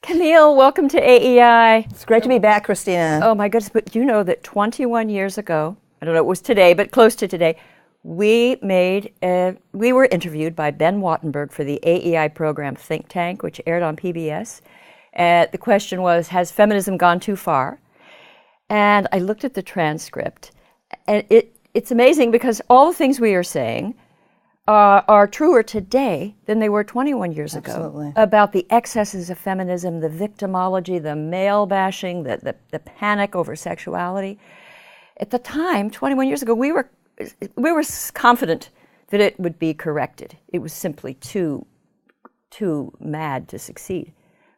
Camille, welcome to AEI. It's great to be back, Christina. Oh my goodness, but you know that 21 years ago, I don't know, it was today, but close to today, we were interviewed by Ben Wattenberg for the AEI program Think Tank, which aired on PBS. The question was, has feminism gone too far? And I looked at the transcript, and it's amazing because all the things we are saying are truer today than they were 21 years Absolutely. ago about the excesses of feminism, the victimology, the male bashing, the panic over sexuality. At the time, 21 years ago, we were confident that it would be corrected. It was simply too mad to succeed.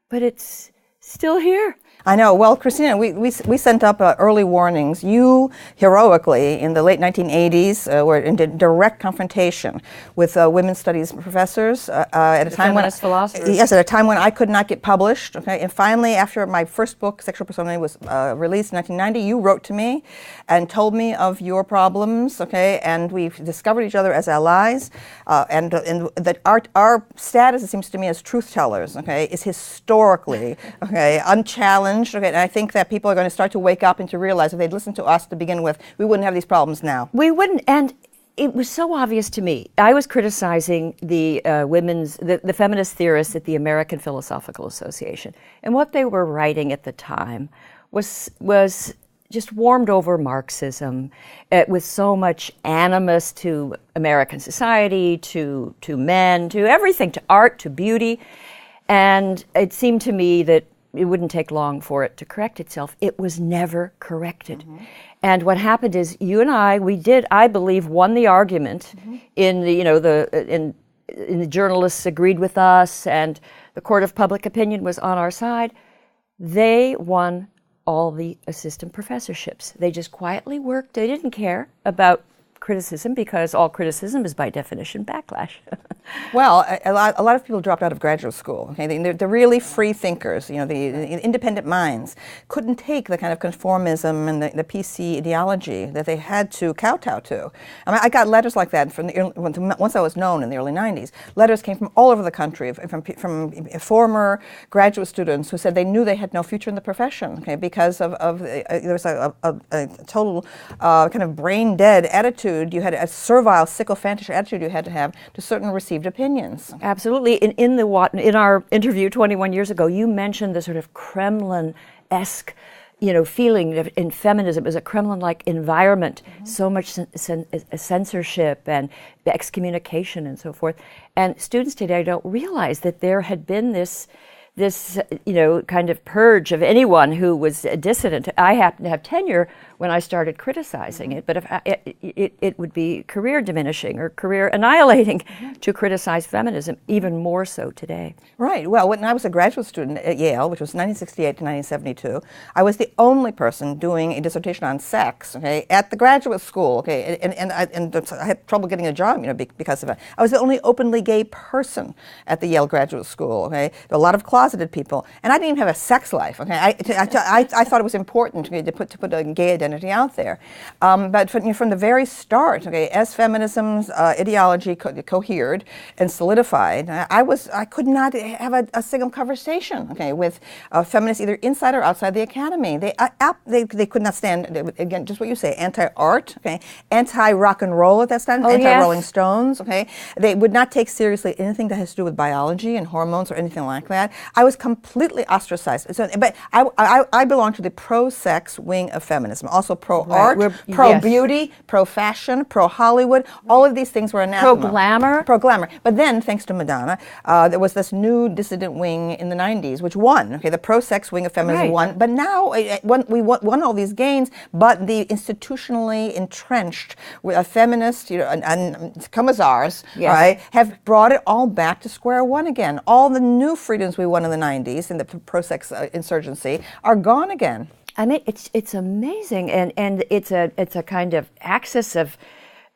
But it's still here. I know. Well, Christina, we sent up early warnings. You heroically, in the late 1980s, were in direct confrontation with women's studies professors at a time when philosophers. Yes, at a time when I could not get published. Okay, and finally, after my first book, Sexual Personality, was released in 1990, you wrote to me and told me of your problems. Okay, and we've discovered each other as allies, and that our status, it seems to me, as truth tellers, okay, is historically unchallenged. Okay, and I think that people are going to start to wake up and to realize if they'd listened to us to begin with, we wouldn't have these problems now. We wouldn't, and it was so obvious to me. I was criticizing the feminist theorists at the American Philosophical Association, and what they were writing at the time was just warmed over Marxism, with so much animus to American society, to men, to everything, to art, to beauty, and it seemed to me that it wouldn't take long for it to correct itself. It was never corrected. Mm-hmm. And what happened is you and I believe, won the argument. Mm-hmm. in the journalists agreed with us, and the court of public opinion was on our side. They won all the assistant professorships. They just quietly worked. They didn't care about criticism because all criticism is by definition backlash. Well, a lot of people dropped out of graduate school. Okay, they're really free thinkers. You know, the independent minds couldn't take the kind of conformism and the PC ideology that they had to kowtow to. I mean, I got letters like that once I was known in the early '90s. Letters came from all over the country from former graduate students who said they knew they had no future in the profession. Okay, because there was a total kind of brain dead attitude. You had a servile, sycophantish attitude you had to have to certain received opinions. Absolutely. In our interview 21 years ago, you mentioned the sort of Kremlin-esque, feeling in feminism as a Kremlin-like environment, mm-hmm. so much censorship and excommunication and so forth. And students today don't realize that there had been this kind of purge of anyone who was a dissident. I happened to have tenure when I started criticizing it, but if it would be career diminishing or career annihilating to criticize feminism, even more so today. Right. Well, when I was a graduate student at Yale, which was 1968 to 1972, I was the only person doing a dissertation on sex, okay, at the graduate school, okay, and I had trouble getting a job, because of it. I was the only openly gay person at the Yale graduate school, okay. There were a lot of closeted people, and I didn't even have a sex life, okay. I thought it was important to put a gay identity out there, but from the very start, okay, as feminism's ideology cohered and solidified, I could not have a single conversation, okay, with feminists either inside or outside the academy. They could not stand, again, just what you say, anti-art, okay, anti-rock and roll at that time, anti-Rolling Stones, okay. They would not take seriously anything that has to do with biology and hormones or anything like that. I was completely ostracized. But I belong to the pro-sex wing of feminism, also pro-art, pro-beauty, pro-fashion, pro-Hollywood. All of these things were anathema. Pro-glamour. Pro-glamour. But then, thanks to Madonna, there was this new dissident wing in the 90s, which won. Okay, the pro-sex wing of feminism won. But now, we won all these gains, but the institutionally entrenched feminists, and commissars, right, have brought it all back to square one again. All the new freedoms we won in the 90s in the pro-sex insurgency are gone again. I mean, it's amazing, and it's a kind of axis of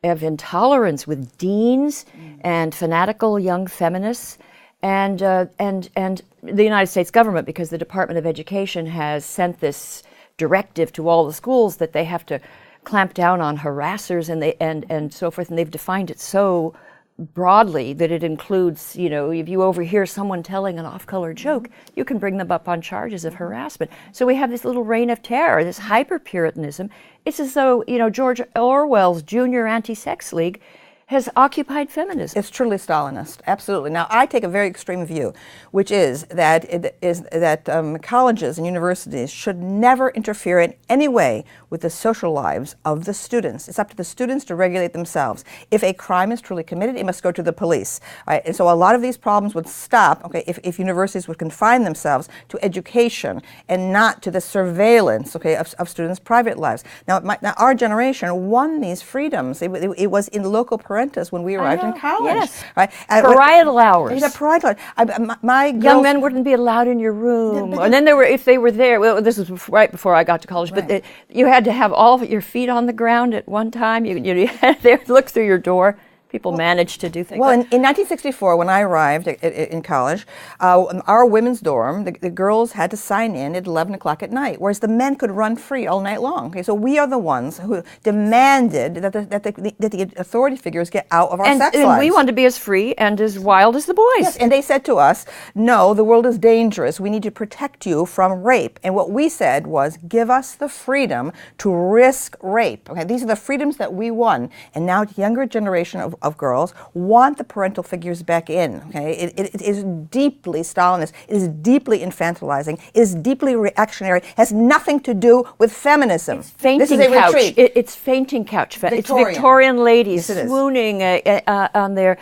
intolerance with deans and fanatical young feminists, and the United States government, because the Department of Education has sent this directive to all the schools that they have to clamp down on harassers and so forth, and they've defined it so broadly, that it includes, if you overhear someone telling an off-color joke, you can bring them up on charges of harassment. So we have this little reign of terror, this hyper-Puritanism. It's as though, George Orwell's Junior Anti-Sex League has occupied feminism. It's truly Stalinist, absolutely. Now, I take a very extreme view, which is that colleges and universities should never interfere in any way with the social lives of the students. It's up to the students to regulate themselves. If a crime is truly committed, it must go to the police. Right? And so a lot of these problems would stop, okay, if universities would confine themselves to education and not to the surveillance, okay, of students' private lives. Now, our generation won these freedoms. It was in loco parentis when we arrived in college. Yes. Right? Parietal hours. Parietal hours. My young men wouldn't be allowed in your room. And then if they were there, well, this was right before I got to college, right. But you had to have all of your feet on the ground at one time. You had to look through your door. People managed to do things. Well, in 1964, when I arrived in college, our women's dorm, the girls had to sign in at 11 o'clock at night, whereas the men could run free all night long. Okay, so we are the ones who demanded that the authority figures get out of our sex lives. And we wanted to be as free and as wild as the boys. Yes, and they said to us, no, the world is dangerous. We need to protect you from rape. And what we said was, give us the freedom to risk rape. Okay, these are the freedoms that we won. And now the younger generation of girls want the parental figures back in. Okay, it is deeply Stalinist. It is deeply infantilizing. It is deeply reactionary. It has nothing to do with feminism. It's fainting this is a couch. retreat. It's fainting couch. It's Victorian ladies swooning on their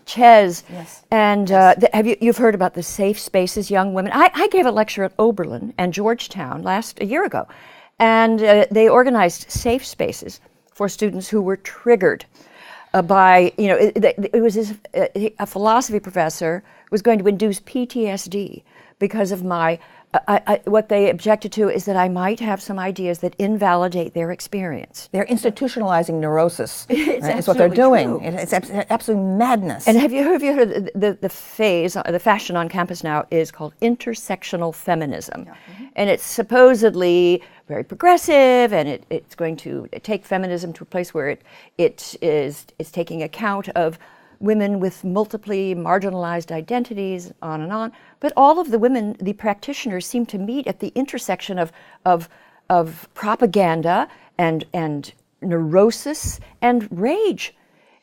chairs. Yes. And you've heard about the safe spaces, young women. I gave a lecture at Oberlin and Georgetown a year ago, and they organized safe spaces for students who were triggered by, it was a philosophy professor was going to induce PTSD because of what they objected to is that I might have some ideas that invalidate their experience. They're institutionalizing neurosis. It's what they're doing. True. It's absolute madness. And have you heard the fashion on campus now is called intersectional feminism. Yeah. Mm-hmm. And it's supposedly very progressive, and it's going to take feminism to a place where it is taking account of women with multiply marginalized identities, on and on. But all of the women, the practitioners, seem to meet at the intersection of propaganda and neurosis and rage.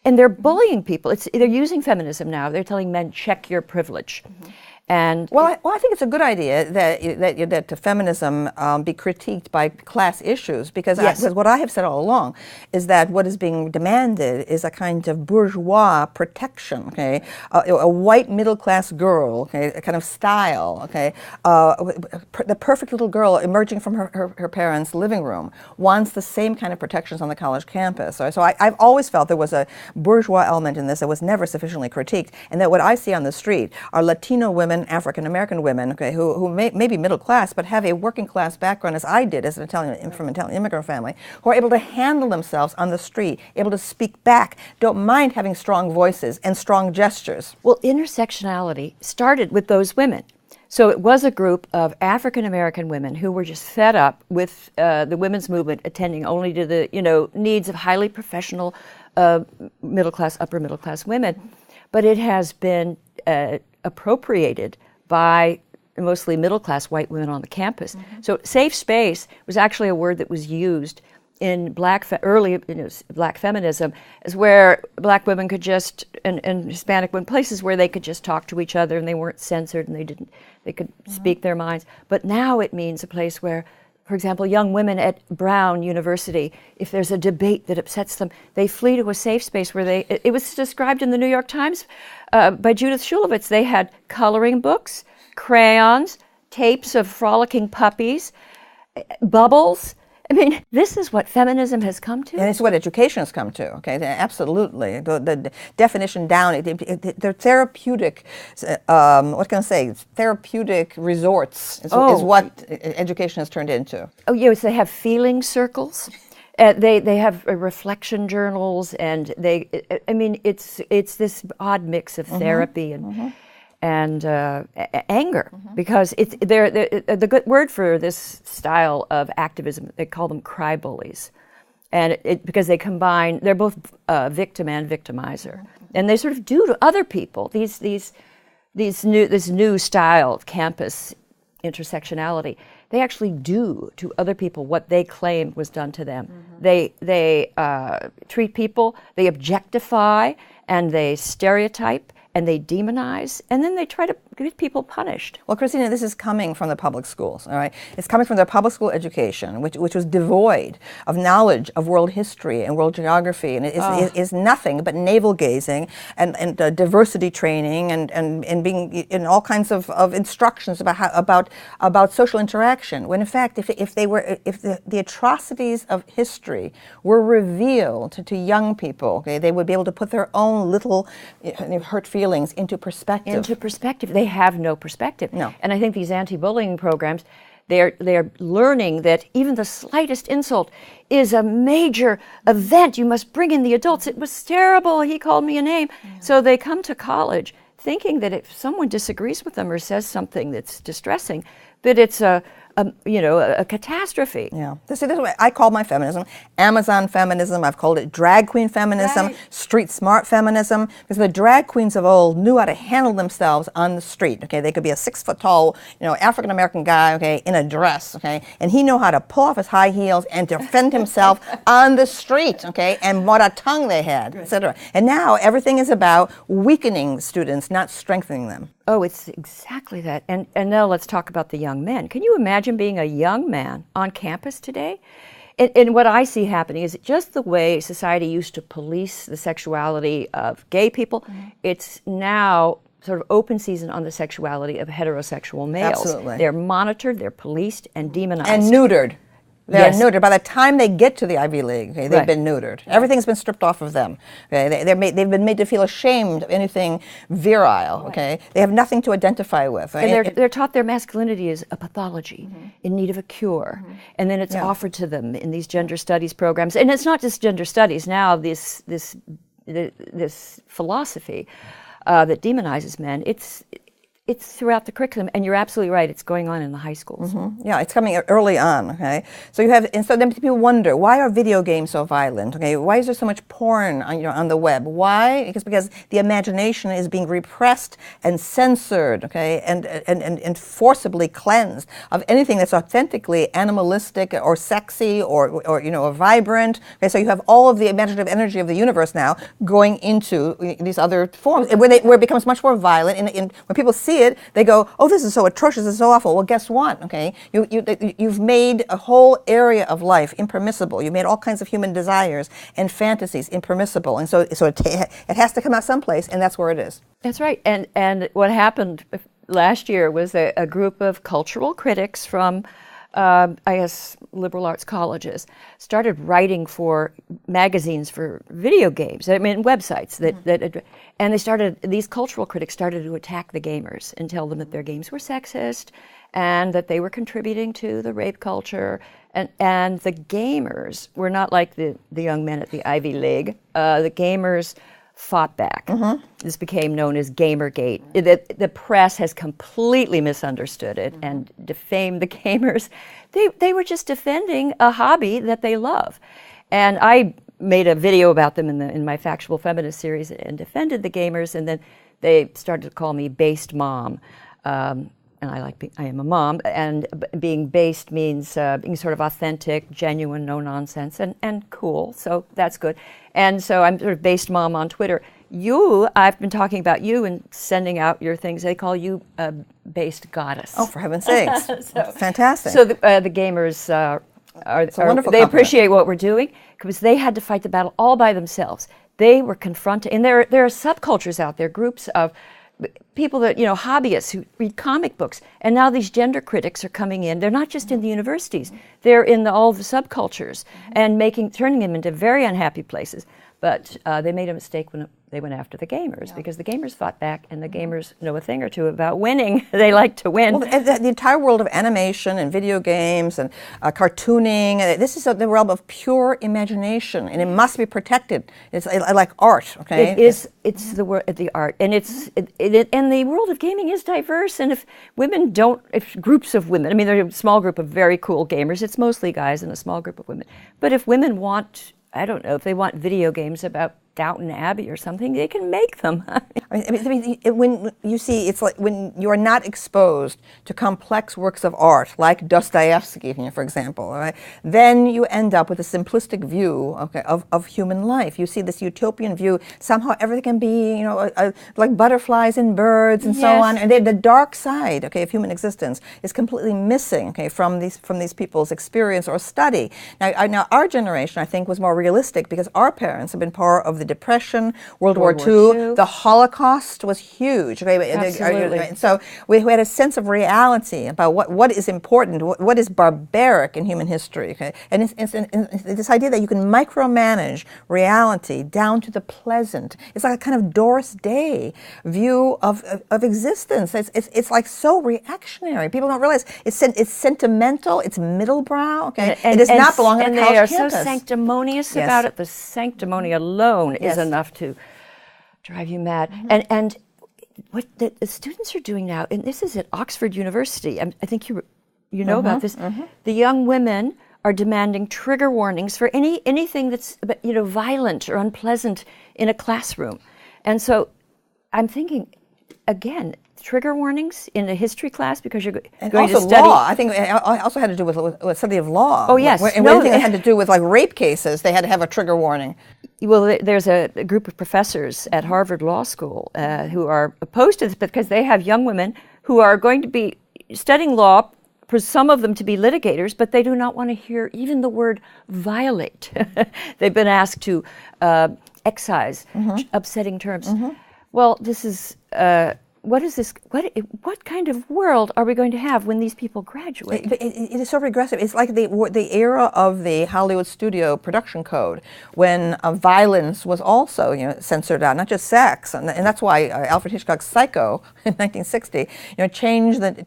And they're bullying people. They're using feminism now. They're telling men, check your privilege. Mm-hmm. And I think it's a good idea that feminism be critiqued by class issues, because what I have said all along is that what is being demanded is a kind of bourgeois protection, okay, a white middle class girl, okay, a kind of style, okay, the perfect little girl emerging from her parents' living room wants the same kind of protections on the college campus. Right? So I've always felt there was a bourgeois element in this that was never sufficiently critiqued, and that what I see on the street are Latino women, African American women, okay, who may be middle class but have a working class background, as I did, from an Italian immigrant family, who are able to handle themselves on the street, able to speak back, don't mind having strong voices and strong gestures. Well, intersectionality started with those women. So it was a group of African American women who were just fed up with the women's movement attending only to the needs of highly professional middle class, upper middle class women. But it has been appropriated by mostly middle-class white women on the campus. Mm-hmm. So safe space was actually a word that was used in early black feminism, as where black women could just, and Hispanic women, places where they could just talk to each other and they weren't censored and they could mm-hmm. speak their minds. But now it means a place where, for example, young women at Brown University, if there's a debate that upsets them, they flee to a safe space where it was described in the New York Times by Judith Shulevitz. They had coloring books, crayons, tapes of frolicking puppies, bubbles. I mean, this is what feminism has come to. And it's what education has come to, okay? Absolutely. The definition down, they're therapeutic, therapeutic resorts is what education has turned into. Oh, yes, they have feeling circles. They have reflection journals, and it's this odd mix of therapy and anger, because the good word for this style of activism, they call them cry bullies, and because they combine, they're both victim and victimizer. And they sort of do to other people this new style of campus intersectionality. They actually do to other people what they claim was done to them. They treat people, they objectify, and they stereotype, and they demonize, and then they try to get people punished. Well, Christina, this is coming from the public schools, all right? It's coming from their public school education, which was devoid of knowledge of world history and world geography, and it is nothing but navel-gazing and diversity training and being in all kinds of instructions about social interaction. When in fact, if the atrocities of history were revealed to young people, okay, they would be able to put their own little hurt feelings into perspective. They have no perspective. No. And I think these anti-bullying programs, they're learning that even the slightest insult is a major event. You must bring in the adults. It was terrible. He called me a name. Yeah. So they come to college thinking that if someone disagrees with them or says something that's distressing, that it's a catastrophe. Yeah. This is what I call my feminism. Amazon feminism. I've called it drag queen feminism, right. Street smart feminism, because the drag queens of old knew how to handle themselves on the street. Okay, they could be a 6 foot tall, African American guy, okay, in a dress, okay, and he knew how to pull off his high heels and defend himself on the street, okay, and what a tongue they had, etc. And now everything is about weakening students, not strengthening them. Oh, it's exactly that. And now let's talk about the young men. Can you imagine being a young man on campus today? And what I see happening is just the way society used to police the sexuality of gay people, it's now sort of open season on the sexuality of heterosexual males. Absolutely. They're monitored, they're policed, and demonized. And neutered. They're neutered. By the time they get to the Ivy League, okay, they've been neutered. Everything's been stripped off of them. Okay? They've been made to feel ashamed of anything virile. Okay, they have nothing to identify with. Right? And they're taught their masculinity is a pathology in need of a cure, and then it's offered to them in these gender studies programs. And it's not just gender studies. Now this philosophy that demonizes men, it's throughout the curriculum, and you're absolutely right. It's going on in the high schools. Yeah, it's coming early on. Okay, so you have, and so then people wonder, why are video games so violent? Okay, why is there so much porn on the web? Why? Because the imagination is being repressed and censored. Okay, and forcibly cleansed of anything that's authentically animalistic or sexy or vibrant. Okay, so you have all of the imaginative energy of the universe now going into these other forms, where it becomes much more violent. And when people see it, they go, "Oh, this is so atrocious, this is so awful." Well, guess what? Okay, you've made a whole area of life impermissible. You made all kinds of human desires and fantasies impermissible, and so it has to come out someplace, and that's where it is. That's right. And what happened last year was a group of cultural critics from liberal arts colleges started writing for magazines for video games, websites and these cultural critics started to attack the gamers and tell them that their games were sexist and that they were contributing to the rape culture. And the gamers were not like the young men at the Ivy League. The gamers fought back. This became known as Gamergate. The press has completely misunderstood it and defamed the gamers. They were just defending a hobby that they love. And I made a video about them in my Factual Feminist series and defended the gamers, and then they started to call me based mom. And I am a mom, and being based means being sort of authentic, genuine, no nonsense, and cool. So that's good. And so I'm sort of based mom on Twitter. I've been talking about you and sending out your things. They call you a based goddess. Oh, for heaven's sakes! Fantastic. So the gamers they appreciate what we're doing because they had to fight the battle all by themselves. They were confronted, and there are subcultures out there, groups of people that, hobbyists who read comic books, and now these gender critics are coming in. They're not just in the universities; they're in all the subcultures and turning them into very unhappy places. But they made a mistake when they went after the gamers because the gamers fought back, and the gamers know a thing or two about winning. They like to win. Well, the entire world of animation and video games and cartooning, this is the realm of pure imagination, and it must be protected. It's like art, okay? It is. It's the art, and and the world of gaming is diverse. And if groups of women, there's a small group of very cool gamers. It's mostly guys and a small group of women. But if women want, I don't know, if they want video games about Downton Abbey or something, they can make them. When you see, it's like when you are not exposed to complex works of art, like Dostoevsky, for example, right, then you end up with a simplistic view, okay, of human life. You see this utopian view, somehow everything can be, like butterflies and birds and so on. And the dark side, okay, of human existence is completely missing, okay, from these people's experience or study. Now our generation, I think, was more realistic because our parents have been part of the Depression, World War II. The Holocaust was huge. Okay? Absolutely. And so we had a sense of reality about what is important, what is barbaric in human history. Okay? And it's this idea that you can micromanage reality down to the pleasant. It's like a kind of Doris Day view of existence. It's like so reactionary. People don't realize it's sentimental. It's middlebrow. Okay, it does not belong on a college campus. And they are so sanctimonious about it. The sanctimony alone is enough to drive you mad. And what the students are doing now, and this is at Oxford University. I think you know about this. The young women are demanding trigger warnings for anything that's violent or unpleasant in a classroom. And so I'm thinking, again, trigger warnings in a history class because you're going to study law. I think it also had to do with study of law. Oh yes, and anything that had to do with like rape cases, they had to have a trigger warning. Well, there's a group of professors at Harvard Law School who are opposed to this because they have young women who are going to be studying law, for some of them to be litigators, but they do not want to hear even the word violate. They've been asked to excise upsetting terms. Well, this is what is this? What kind of world are we going to have when these people graduate? It is so regressive. It's like the era of the Hollywood studio production code, when violence was also censored out, not just sex, and that's why Alfred Hitchcock's Psycho in 1960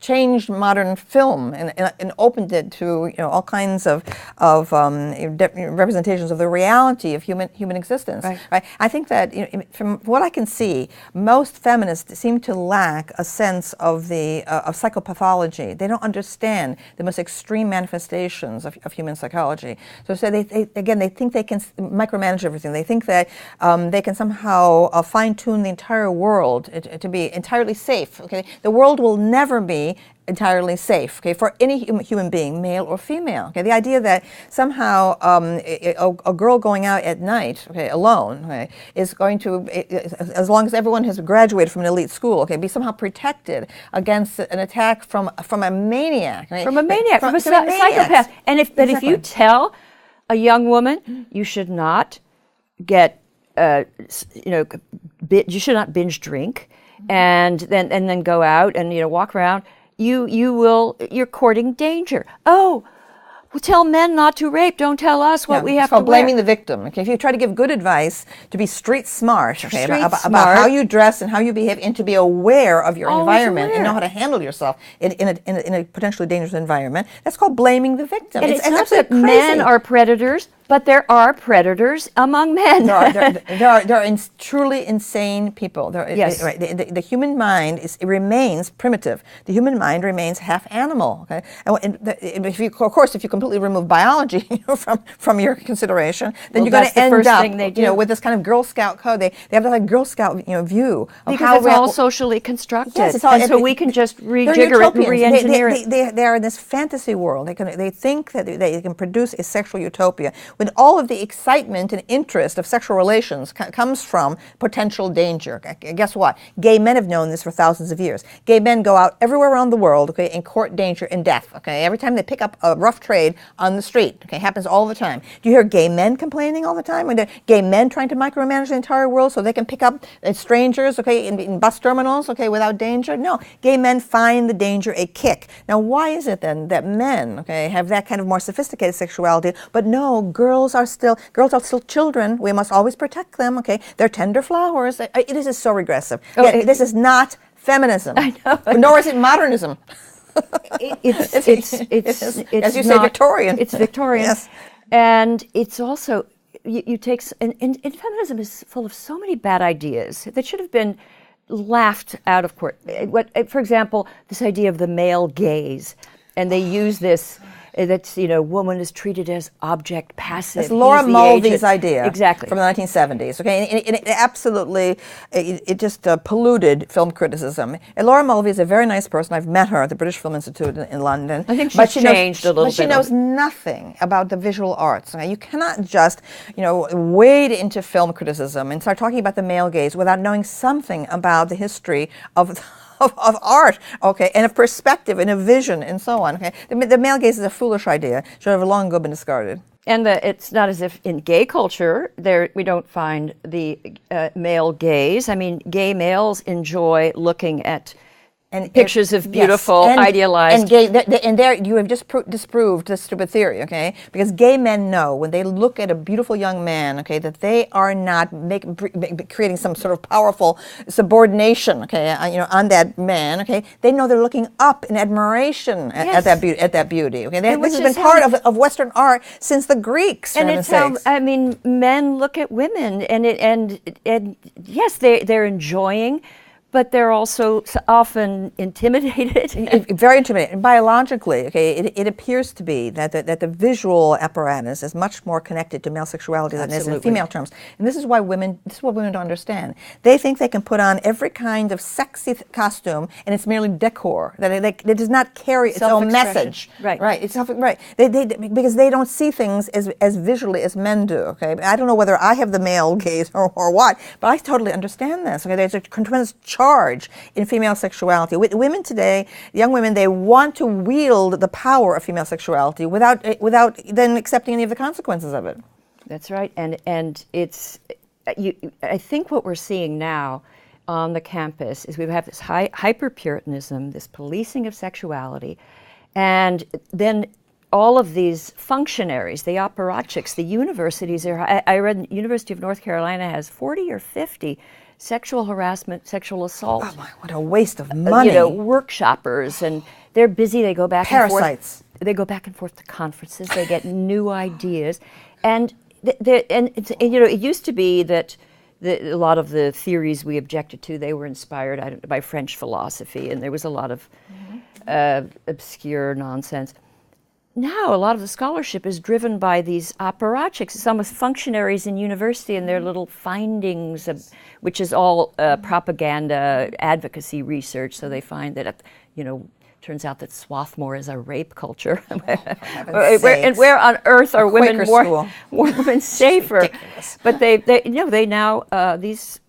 changed modern film and opened it to all kinds of representations of the reality of human existence. Right? I think that from what I can see, most feminists seem to lack a sense of of psychopathology. They don't understand the most extreme manifestations of human psychology. So they think they can micromanage everything. They think that they can somehow fine-tune the entire world to be entirely safe. Okay, the world will never be entirely safe, okay, for any human being, male or female. Okay, the idea that somehow a girl going out at night, okay, alone, okay, is going to, as long as everyone has graduated from an elite school, okay, be somehow protected against an attack from a maniac, right? From a maniac, from a psychopath. And if you tell a young woman you should not get, you should not binge drink, and then go out and walk around. You're courting danger. Oh, well, tell men not to rape. Don't tell us what we have to wear. It's called blaming the victim. Okay, if you try to give good advice to be street smart, okay, about how you dress and how you behave, and to be aware of your environment and know how to handle yourself in a potentially dangerous environment, that's called blaming the victim. And it's not that men are predators, but there are predators among men. There are truly insane people. Yes. The human mind remains primitive. The human mind remains half animal. Okay, and if you completely remove biology from your consideration, then you're going to end up with this kind of Girl Scout code. They have that Girl Scout view of because it's all socially constructed. Yes, so we can just rejigger it and re-engineer it. They are in this fantasy world. They think that they can produce a sexual utopia when all of the excitement and interest of sexual relations comes from potential danger. Guess what? Gay men have known this for thousands of years. Gay men go out everywhere around the world, okay, and court danger and death. Okay, every time they pick up a rough trade on the street, okay, happens all the time. Do you hear gay men complaining all the time? When gay men trying to micromanage the entire world so they can pick up strangers, okay, in bus terminals, okay, without danger? No, gay men find the danger a kick. Now, why is it then that men, okay, have that kind of more sophisticated sexuality, but no, girls are still children. We must always protect them. Okay, they're tender flowers. This is so regressive. This is not feminism. I know. Nor is it modernism. It's as you say, Victorian. It's Victorian. Yes. And it's also you take and feminism is full of so many bad ideas that should have been laughed out of court. For example, this idea of the male gaze, and they use this That's, woman is treated as object, passive. It's Laura He's the Mulvey's agent. idea. Exactly. From the 1970s, okay? And it absolutely, it just polluted film criticism. And Laura Mulvey is a very nice person. I've met her at the British Film Institute in London. I think she's changed a little bit. But she knows nothing about the visual arts. Okay? You cannot just, wade into film criticism and start talking about the male gaze without knowing something about the history of art, okay, and of perspective and of vision and so on. Okay, the male gaze is a foolish idea; should have long ago been discarded. And it's not as if in gay culture we don't find the male gaze. I mean, gay males enjoy looking at pictures of beautiful, idealized. And there you have just disproved this stupid theory, okay? Because gay men know when they look at a beautiful young man, okay, that they are not creating some sort of powerful subordination, okay, on that man, okay? They know they're looking up in admiration at that beauty, okay? This has been part of Western art since the Greeks. And it's how men look at women, and yes, they're enjoying. But they're also often intimidated. Very intimidated. And biologically, okay, it appears to be that the visual apparatus is much more connected to male sexuality than it is in female terms. And this is what women don't understand. They think they can put on every kind of sexy costume, and it's merely decor. That it does not carry its own message. Right. It's right. Because they don't see things as visually as men do. Okay. I don't know whether I have the male gaze or what, but I totally understand this. Okay. There's a tremendous charge in female sexuality. Women today, young women, they want to wield the power of female sexuality without then accepting any of the consequences of it. That's right, and it's. I think what we're seeing now on the campus is we have this hyper-Puritanism, this policing of sexuality, and then all of these functionaries, the apparatchiks, the universities. I read the University of North Carolina has 40 or 50 sexual harassment, sexual assault. Oh my, what a waste of money. Workshoppers, and they're busy. They go back Parasites. and forth. They go back and forth to conferences. They get new ideas. And it used to be that a lot of the theories we objected to, they were inspired by French philosophy, and there was a lot of obscure nonsense. Now, a lot of the scholarship is driven by these apparatchiks. It's almost functionaries in university and their little findings, which is all propaganda, advocacy research. So they find that, turns out that Swarthmore is a rape culture. And where on earth are women more women safer? But they now these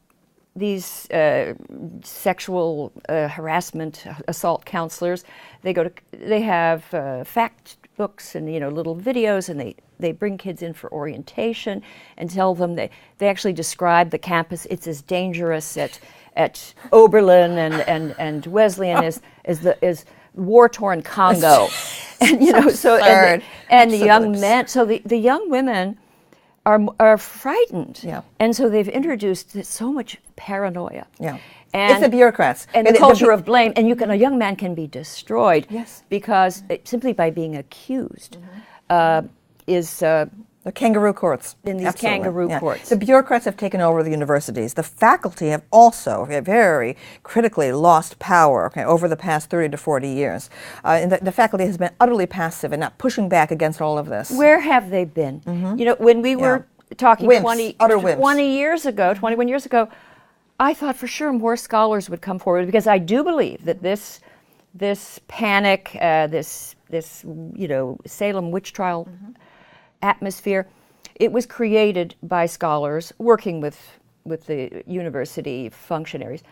sexual harassment, assault counselors. They have fact books and little videos, and they bring kids in for orientation and tell them they actually describe the campus. It's as dangerous at Oberlin and Wesleyan as war-torn Congo, and the young men. So the young women are frightened, and so they've introduced so much paranoia. Yeah. And it's the bureaucrats. And the culture of blame. And a young man can be destroyed because simply by being accused is... the kangaroo courts. In these kangaroo courts. The bureaucrats have taken over the universities. The faculty have also very critically lost power over the past 30 to 40 years. And the faculty has been utterly passive and not pushing back against all of this. Where have they been? When we were talking 21 years ago, I thought for sure more scholars would come forward, because I do believe that this panic, this Salem witch trial atmosphere, it was created by scholars working with the university functionaries,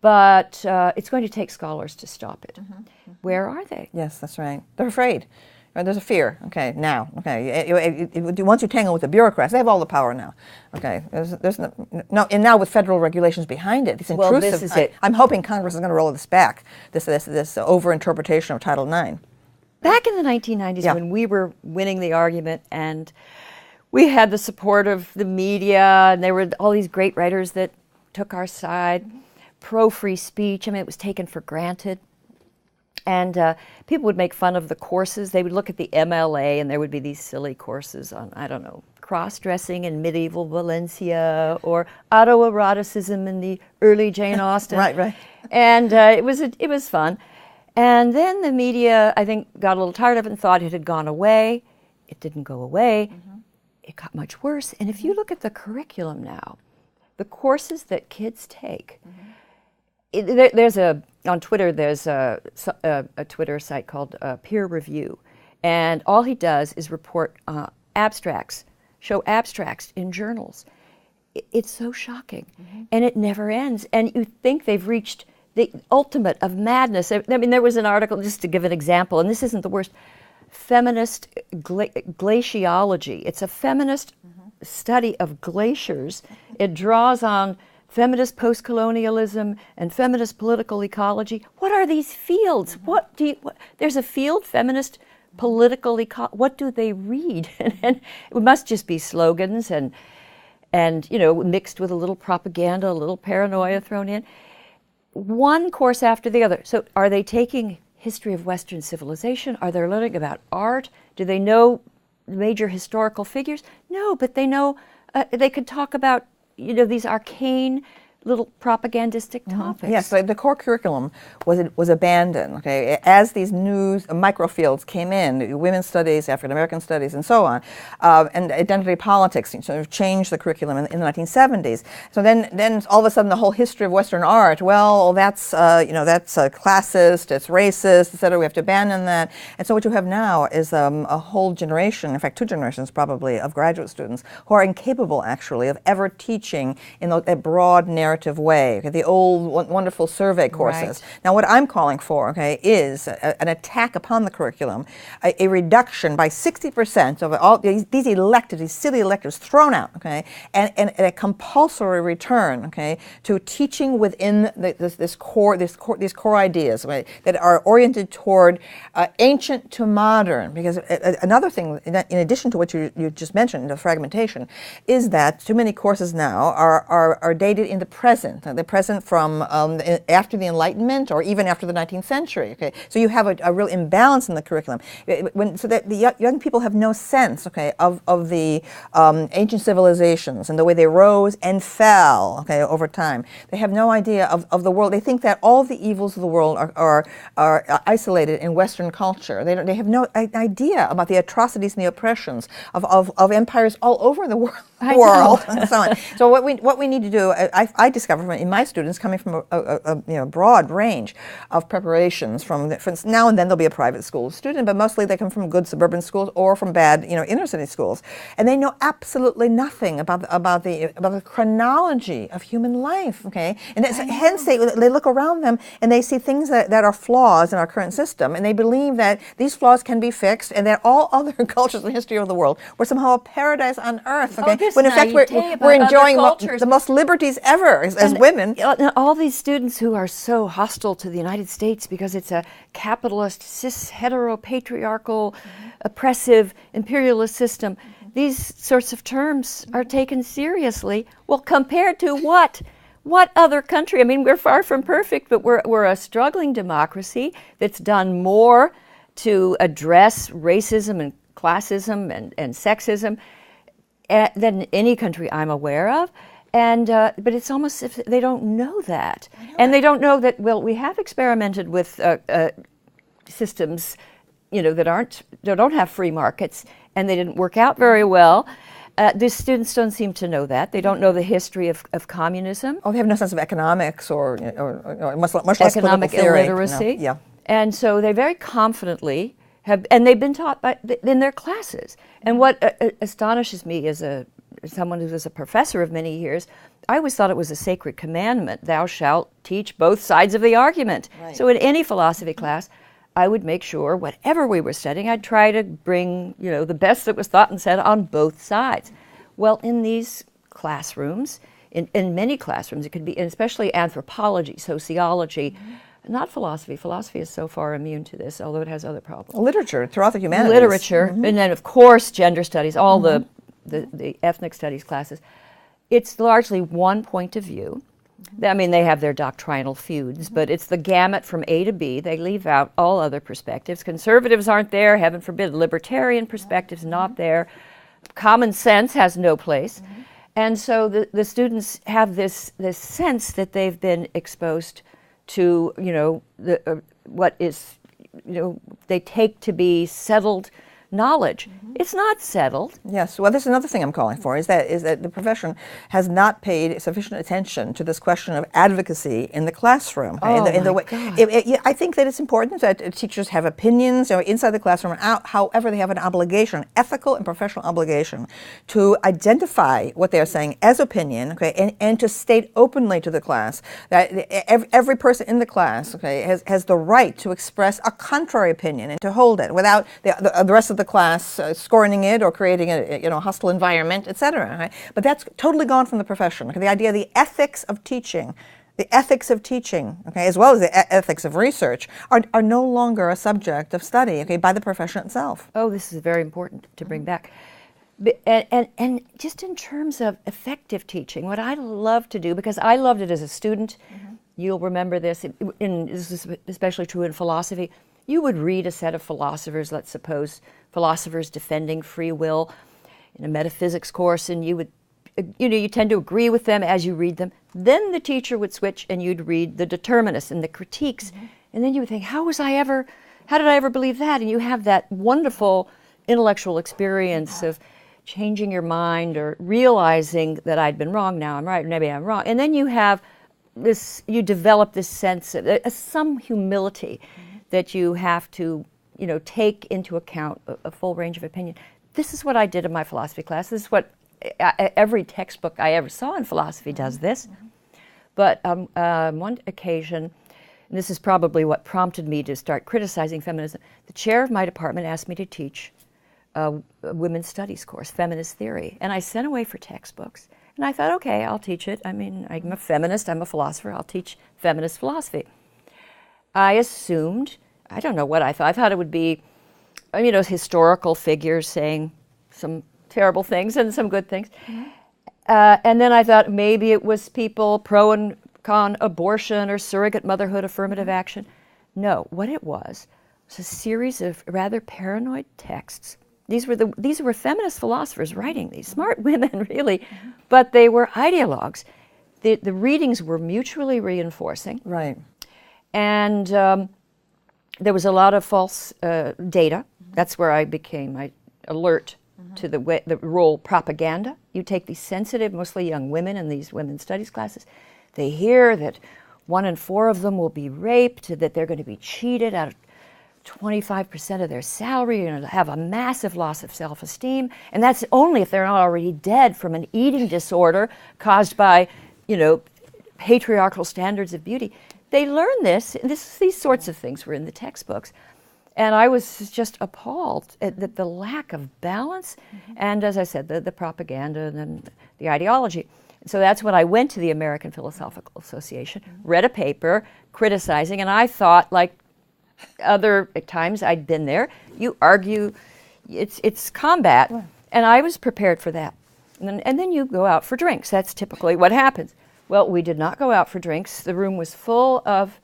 but it's going to take scholars to stop it. Where are they? Yes, that's right. They're afraid. There's a fear. Now. Once you tangle with the bureaucrats, they have all the power now. There's no, and now with federal regulations behind it, it's intrusive. Well, this is it. I'm hoping Congress is going to roll this back. This over-interpretation of Title IX. Back in the 1990s, when we were winning the argument, and we had the support of the media, and there were all these great writers that took our side, pro-free speech. It was taken for granted. And people would make fun of the courses. They would look at the MLA, and there would be these silly courses on, cross-dressing in medieval Valencia, or autoeroticism in the early Jane Austen. Right. And it was fun. And then the media, I think, got a little tired of it and thought it had gone away. It didn't go away. It got much worse. And if you look at the curriculum now, the courses that kids take, on Twitter, there's a Twitter site called Peer Review. And all he does is report show abstracts in journals. It's so shocking. And it never ends. And you think they've reached the ultimate of madness. I mean, there was an article, just to give an example, and this isn't the worst, feminist glaciology. It's a feminist study of glaciers. It draws on feminist post-colonialism and feminist political ecology. What are these fields? There's a field, feminist political ecology. What do they read? And it must just be slogans and mixed with a little propaganda, a little paranoia thrown in. One course after the other. So are they taking history of Western civilization? Are they learning about art? Do they know major historical figures? No, but they know, they could talk about, these arcane little propagandistic topics. Yes, so the core curriculum was abandoned. Okay, as these new microfields came in, women's studies, African American studies, and so on, and identity politics sort of changed the curriculum in the 1970s. So then all of a sudden, the whole history of Western art, well, that's classist, it's racist, et cetera. We have to abandon that. And so what you have now is a whole generation, in fact, 2 generations probably, of graduate students who are incapable actually of ever teaching in a broad narrative way, the old wonderful survey courses. Right. Now, what I'm calling for, is an attack upon the curriculum, a reduction by 60% of all these electives, these silly electives thrown out, and a compulsory return, to teaching within these core ideas, that are oriented toward ancient to modern. Because another thing, in addition to what you just mentioned, the fragmentation, is that too many courses now are dated in the present. They're present from after the Enlightenment or even after the 19th century. Okay, so you have a real imbalance in the curriculum. So that the young people have no sense, of the ancient civilizations and the way they rose and fell, over time. They have no idea of the world. They think that all the evils of the world are isolated in Western culture. They have no idea about the atrocities and the oppressions of empires all over the world and so on. So what we need to do, I discover in my students, coming from a broad range of preparations, from now and then there'll be a private school student, but mostly they come from good suburban schools or from bad inner city schools, and they know absolutely nothing about the chronology of human life. And hence they look around them and they see things that are flaws in our current system, and they believe that these flaws can be fixed, and that all other cultures in the history of the world were somehow a paradise on earth. When in fact we're enjoying the most liberties ever as women. All these students who are so hostile to the United States because it's a capitalist, cis, heteropatriarchal, oppressive, imperialist system, these sorts of terms are taken seriously. Well, compared to what? What other country? I mean, we're far from perfect, but we're a struggling democracy that's done more to address racism and classism and sexism than any country I'm aware of. And but it's almost as if they don't know that. And they don't know that, well, we have experimented with systems, that don't have free markets, and they didn't work out very well. The students don't seem to know that. They don't know the history of communism. Oh, they have no sense of economics or much less economic illiteracy. Yeah. And so they very confidently and they've been taught in their classes. And what astonishes me as someone who was a professor of many years, I always thought it was a sacred commandment. Thou shalt teach both sides of the argument. Right. So in any philosophy class, I would make sure whatever we were studying, I'd try to bring, the best that was thought and said on both sides. Well, in these classrooms, in many classrooms, it could be, and especially anthropology, sociology, not philosophy. Philosophy is so far immune to this, although it has other problems. Literature, throughout the humanities. Literature, and then of course gender studies, all the ethnic studies classes. It's largely one point of view. I mean, they have their doctrinal feuds, but it's the gamut from A to B. They leave out all other perspectives. Conservatives aren't there, heaven forbid. Libertarian perspectives not there. Common sense has no place. And so the students have this sense that they've been exposed to, what is, they take to be settled knowledge. It's not settled. Yes. Well, this is another thing I'm calling for, is that the profession has not paid sufficient attention to this question of advocacy in the classroom. Oh, in the my way, God. I think that it's important that teachers have opinions, inside the classroom and out. However, they have an obligation, ethical and professional obligation, to identify what they're saying as opinion, and to state openly to the class that every person in the class, has the right to express a contrary opinion and to hold it without the rest of the class scorning it or creating a hostile environment, etc. Right? But that's totally gone from the profession. The idea of the ethics of teaching, as well as the ethics of research, are no longer a subject of study, by the profession itself. Oh, this is very important to bring back. And just in terms of effective teaching, what I love to do, because I loved it as a student, you'll remember this, and this is especially true in philosophy, you would read a set of philosophers, let's suppose philosophers defending free will in a metaphysics course, and you tend to agree with them as you read them. Then the teacher would switch and you'd read the determinists and the critiques, and then you would think, how did I ever believe that? And you have that wonderful intellectual experience of changing your mind or realizing that I'd been wrong, now I'm right, maybe I'm wrong. And then you develop this sense of some humility that you have to, take into account a full range of opinion. This is what I did in my philosophy class. This is what every textbook I ever saw in philosophy does this. But on one occasion, and this is probably what prompted me to start criticizing feminism, the chair of my department asked me to teach a women's studies course, feminist theory. And I sent away for textbooks. And I thought, okay, I'll teach it. I mean, I'm a feminist, I'm a philosopher, I'll teach feminist philosophy. I assumed, I don't know what I thought it would be, historical figures saying some terrible things and some good things. And then I thought maybe it was people pro and con abortion or surrogate motherhood, affirmative action. No, what it was a series of rather paranoid texts. These were feminist philosophers writing these, smart women really, but they were ideologues. The readings were mutually reinforcing. Right. And there was a lot of false data. That's where I became alert to the role propaganda. You take these sensitive, mostly young women in these women's studies classes. They hear that 1 in 4 of them will be raped, that they're going to be cheated out of 25% of their salary, and have a massive loss of self-esteem. And that's only if they're not already dead from an eating disorder caused by, patriarchal standards of beauty. They learn this, and these sorts of things were in the textbooks. And I was just appalled at the lack of balance, and as I said, the propaganda and then the ideology. So that's when I went to the American Philosophical Association, read a paper criticizing, and I thought, like other times I'd been there, you argue, it's combat, and I was prepared for that. And then you go out for drinks. That's typically what happens. Well, we did not go out for drinks. The room was full of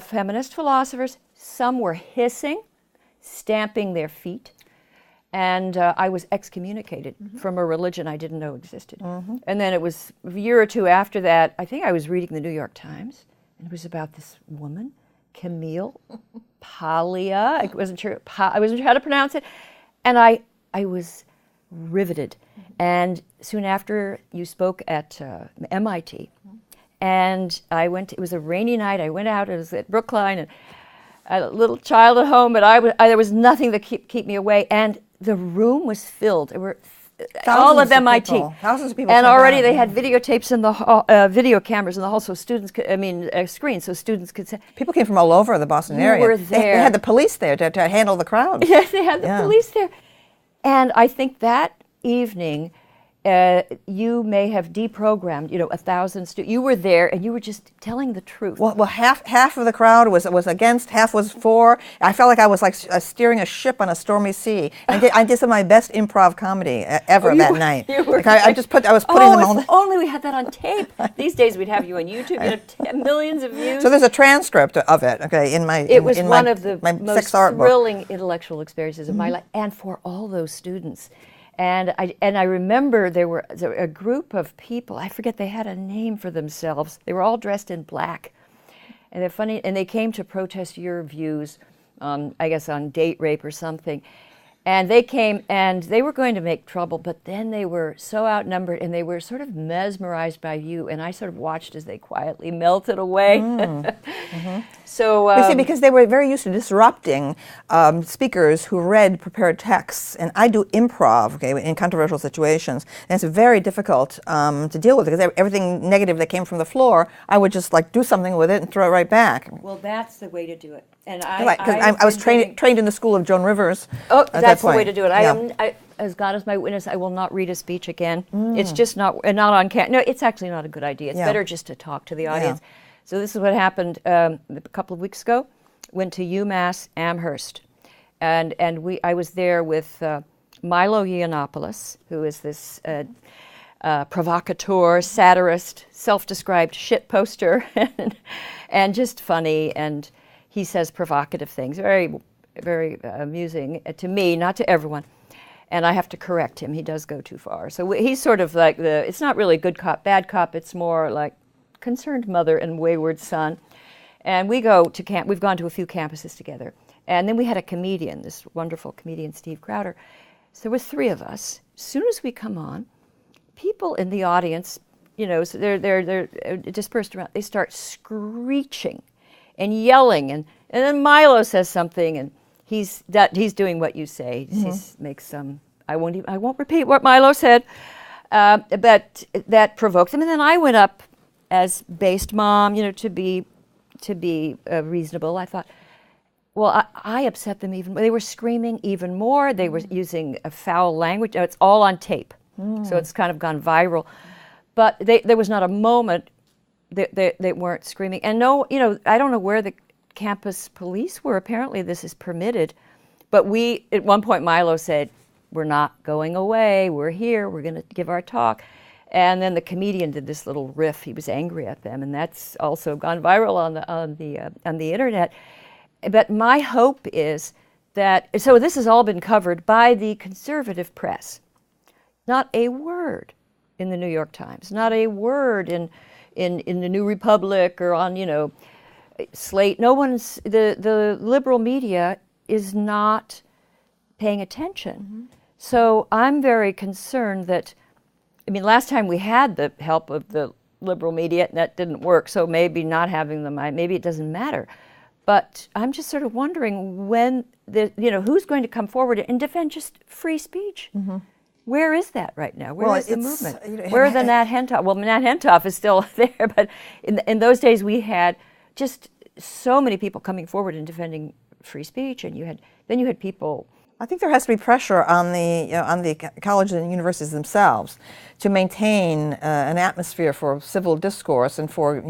feminist philosophers. Some were hissing, stamping their feet, and I was excommunicated from a religion I didn't know existed. And then it was a year or two after that, I think I was reading the New York Times, and it was about this woman, Camille, Paglia. I wasn't sure how to pronounce it, and I was riveted. And soon after, you spoke at MIT, and I went. It was a rainy night. I went out. It was at Brookline, and I had a little child at home, but there was nothing to keep me away. And the room was filled. There were all of MIT, thousands of people, and already they had videotapes in the hall, video cameras in the hall, so students could, screens, so students could say. People came from all over the Boston area. Were there. They had the police there to handle the crowd. Yes, they had the police there. And I think that evening, you may have deprogrammed, 1,000 students. You were there, and you were just telling the truth. Well, half of the crowd was against, half was for. I felt like I was like steering a ship on a stormy sea. I did some of my best improv comedy ever that night. I was putting them on. If only we had that on tape. These days we'd have you on YouTube. Millions of views. So there's a transcript of it. It was one of the most thrilling intellectual experiences of my life, and for all those students. And I remember there were a group of people, I forget, they had a name for themselves. They were all dressed in black. And they're funny, and they came to protest your views, I guess on date rape or something. And they came, and they were going to make trouble, but then they were so outnumbered, and they were sort of mesmerized by you, and I sort of watched as they quietly melted away. So you see, because they were very used to disrupting speakers who read prepared texts, and I do improv, okay, in controversial situations, and it's very difficult to deal with because everything negative that came from the floor, I would just like do something with it and throw it right back. Well, that's the way to do it. And I was trained in the school of Joan Rivers. Oh, that's the way to do it. Yeah. As God is my witness, I will not read a speech again. It's just not on camera. No, it's actually not a good idea. It's better just to talk to the audience. So this is what happened a couple of weeks ago. Went to UMass Amherst, and I was there with Milo Yiannopoulos, who is this provocateur, satirist, self-described shit poster, and just funny, and he says provocative things, very, very amusing to me, not to everyone. And I have to correct him. He does go too far. So he's sort of like it's not really good cop, bad cop. It's more like concerned mother and wayward son. And we've gone to a few campuses together. And then we had a comedian, this wonderful comedian, Steve Crowder. So there were three of us. As soon as we come on, people in the audience, so they're dispersed around, they start screeching and yelling, and then Milo says something, and he's doing what you say. He makes some. I won't repeat what Milo said, but that provoked them. And then I went up as based mom, to be reasonable. I thought, well, I upset them even more. They were screaming even more. They were using a foul language. It's all on tape, so it's kind of gone viral. But there was not a moment they weren't screaming. And no, I don't know where the campus police were. Apparently this is permitted. But at one point, Milo said, we're not going away. We're here. We're going to give our talk. And then the comedian did this little riff. He was angry at them. And that's also gone viral on the internet. But my hope is so this has all been covered by the conservative press. Not a word in the New York Times. Not a word in the New Republic or on, Slate. The liberal media is not paying attention. So I'm very concerned that, last time we had the help of the liberal media, and that didn't work, so maybe not having them, maybe it doesn't matter. But I'm just sort of wondering when, who's going to come forward and defend just free speech? Where is that right now? Where is the movement? Where are the Nat Hentoff? Well, Nat Hentoff is still there, but in those days we had just so many people coming forward and defending free speech, and you had people. I think there has to be pressure on the colleges and universities themselves to maintain an atmosphere for civil discourse and for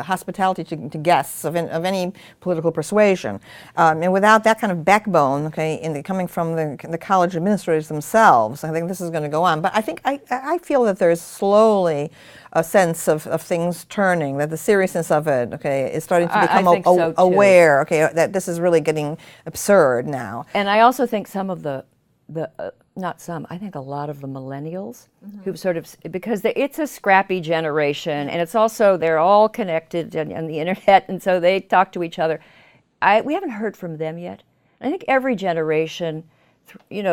hospitality to guests of any political persuasion. And without that kind of backbone, coming from the college administrators themselves, I think this is going to go on. But I feel that there's slowly a sense of things turning, that the seriousness of it, is starting to become aware, that this is really getting absurd now. And I also think some of I think a lot of the millennials who sort of, because it's a scrappy generation, and it's also, they're all connected on the internet, and so they talk to each other. We haven't heard from them yet. I think every generation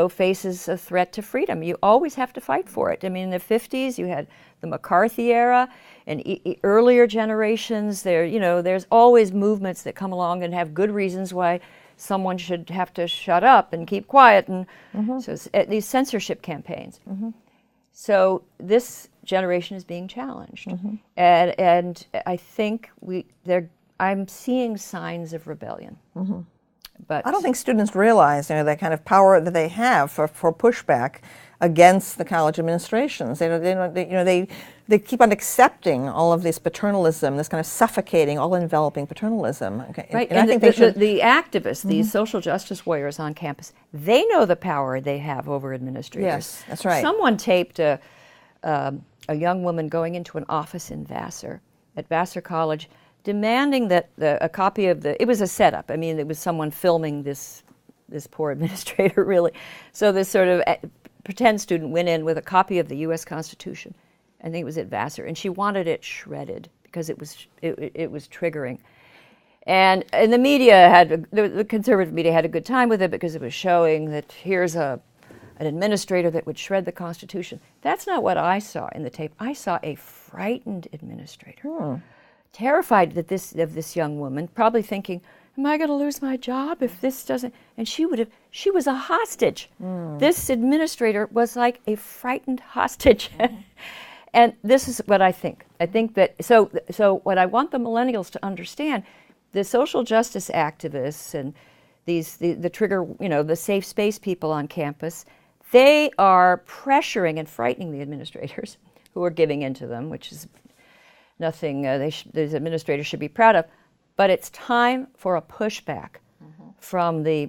faces a threat to freedom. You always have to fight for it. In the 50s, you had the McCarthy era, and earlier generations, there's always movements that come along and have good reasons why someone should have to shut up and keep quiet, and so these censorship campaigns. So this generation is being challenged, and I think I'm seeing signs of rebellion. But I don't think students realize that kind of power that they have for pushback against the college administrations. They keep on accepting all of this paternalism, this kind of suffocating, all-enveloping paternalism. Right, and I think the activists, these social justice warriors on campus, they know the power they have over administrators. Yes, that's right. Someone taped a young woman going into an office in at Vassar College, demanding that a copy of it was a setup. It was someone filming this poor administrator, really. So this sort of pretend student went in with a copy of the U.S. Constitution. I think it was at Vassar, and she wanted it shredded because it was triggering. And the media the conservative media had a good time with it because it was showing that here's an administrator that would shred the Constitution. That's not what I saw in the tape. I saw a frightened administrator, terrified that of this young woman, probably thinking, am I going to lose my job if this doesn't? And she was a hostage. This administrator was like a frightened hostage. And this is what I think. I think that, so what I want the millennials to understand, the social justice activists and the trigger, the safe space people on campus, they are pressuring and frightening the administrators who are giving in to them, which is nothing these administrators should be proud of. But it's time for a pushback from the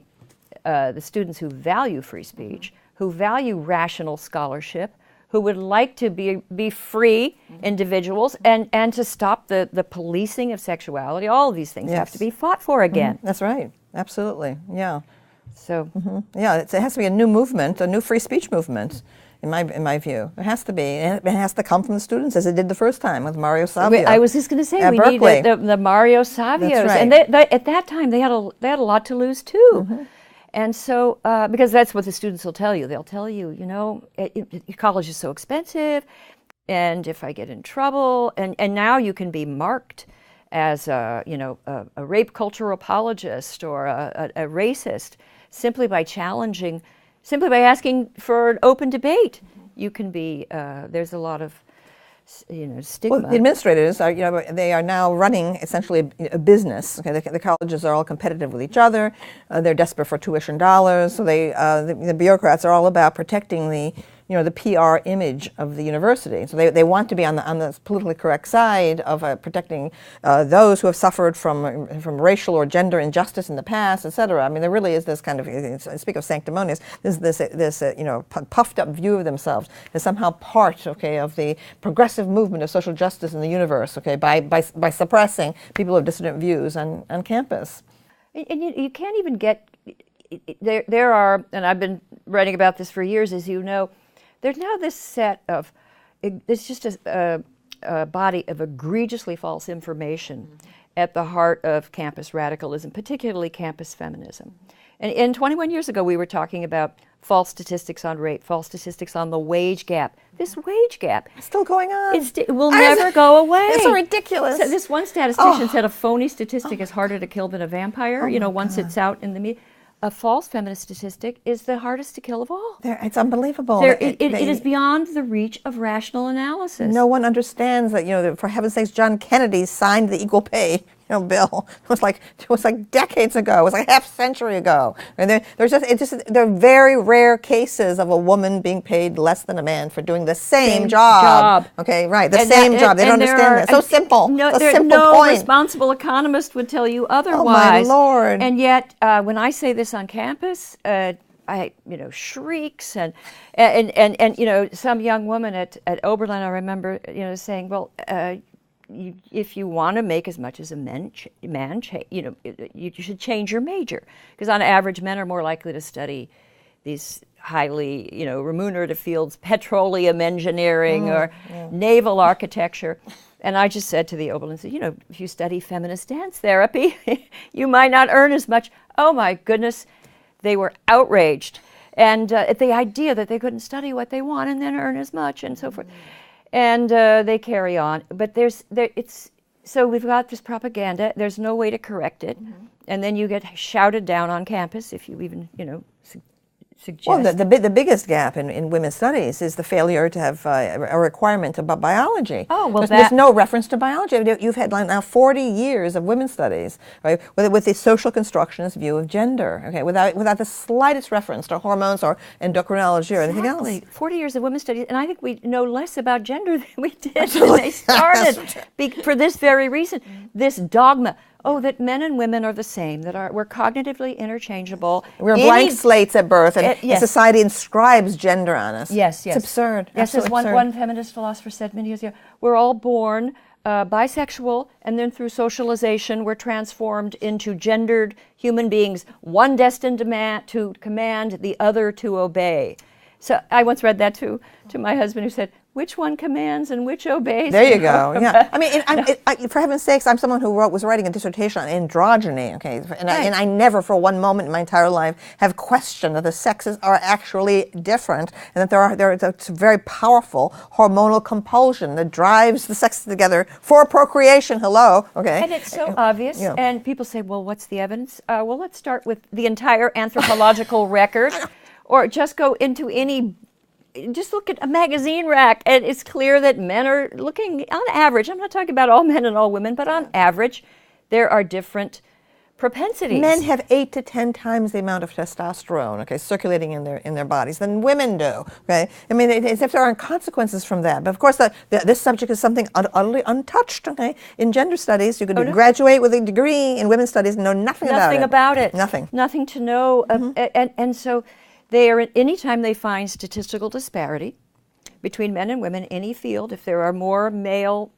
students who value free speech, who value rational scholarship, who would like to be free individuals and to stop the policing of sexuality. All of these things have to be fought for again. That's right. Absolutely. Yeah. So yeah, it has to be a new movement, a new free speech movement. In my view, it has to be, and it has to come from the students, as it did the first time with Mario Savio. I was just going to say we need the Mario Savios, That's right. and they, at that time they had a lot to lose too, and so because that's what the students will tell you. They'll tell you, college is so expensive, and if I get in trouble, and now you can be marked as a rape culture apologist or a racist simply by challenging. Simply by asking for an open debate, you can be. There's a lot of, stigma. Well, the administrators are, they are now running essentially a business. Okay, the colleges are all competitive with each other. They're desperate for tuition dollars. So the bureaucrats are all about protecting the PR image of the university. So they want to be on the politically correct side of protecting those who have suffered from racial or gender injustice in the past, et cetera. I mean, there really is this kind of, speak of sanctimonious, this puffed up view of themselves as somehow part, of the progressive movement of social justice in the universe, by suppressing people of dissident views on campus. And you can't even get, there are, and I've been writing about this for years, as you know, there's now this set of, it's just a body of egregiously false information at the heart of campus radicalism, particularly campus feminism. And 21 years ago, we were talking about false statistics on rape, false statistics on the wage gap. This wage gap it's still going on. It will never go away. It's so ridiculous. So this one statistician said a phony statistic is harder to kill than a vampire, once it's out in the media. A false feminist statistic is the hardest to kill of all. It's unbelievable. It is beyond the reach of rational analysis. No one understands that, for heaven's sakes, John Kennedy signed the equal pay bill. It was like decades ago. It was like half a century ago. And there are very rare cases of a woman being paid less than a man for doing the same job. Okay, right. The same job. They don't understand that. So simple. No responsible economist would tell you otherwise. Oh my Lord. And yet, when I say this on campus, I shrieks and some young woman at Oberlin, I remember saying, well. If you want to make as much as a man, you should change your major, because on average, men are more likely to study these highly, remunerative fields, petroleum engineering or naval architecture. And I just said to the Oberlin, if you study feminist dance therapy, you might not earn as much. Oh my goodness, they were outraged, and at the idea that they couldn't study what they want and then earn as much, and so forth. And they carry on, but so we've got this propaganda. There's no way to correct it, and then you get shouted down on campus if you even suggest. Well, the biggest gap in women's studies is the failure to have a requirement about biology. Oh, well, there's no reference to biology. You've had now 40 years of women's studies, right, with the social constructionist view of gender, without the slightest reference to hormones or endocrinology or anything else. 40 years of women's studies, and I think we know less about gender than we did when they started, for this very reason, this dogma. Oh, that men and women are the same, we're cognitively interchangeable. We're blank slates at birth, and society inscribes gender on us. Yes. It's absurd. Yes, as one feminist philosopher said many years ago, we're all born bisexual, and then through socialization, we're transformed into gendered human beings, one destined to command, the other to obey. So I once read that to my husband, who said, which one commands and which obeys. There you go. Yeah. I mean, for heaven's sakes, I'm someone who was writing a dissertation on androgyny. Okay, and I never, for one moment in my entire life, have questioned that the sexes are actually different, and that there is a very powerful hormonal compulsion that drives the sexes together for procreation. Hello. Okay. And it's so obvious. Yeah. And people say, well, what's the evidence? Well, let's start with the entire anthropological record, or just go into just look at a magazine rack, and it's clear that men are looking, on average, I'm not talking about all men and all women, but on average, there are different propensities. Men have 8 to 10 times the amount of testosterone, okay, circulating in their bodies than women do. Okay, I mean, as if there aren't consequences from that. But of course, this subject is something utterly untouched. Okay, in gender studies, you could graduate with a degree in women's studies and know nothing about it. Nothing to know. And so, anytime they find statistical disparity between men and women in any field, if there are more male,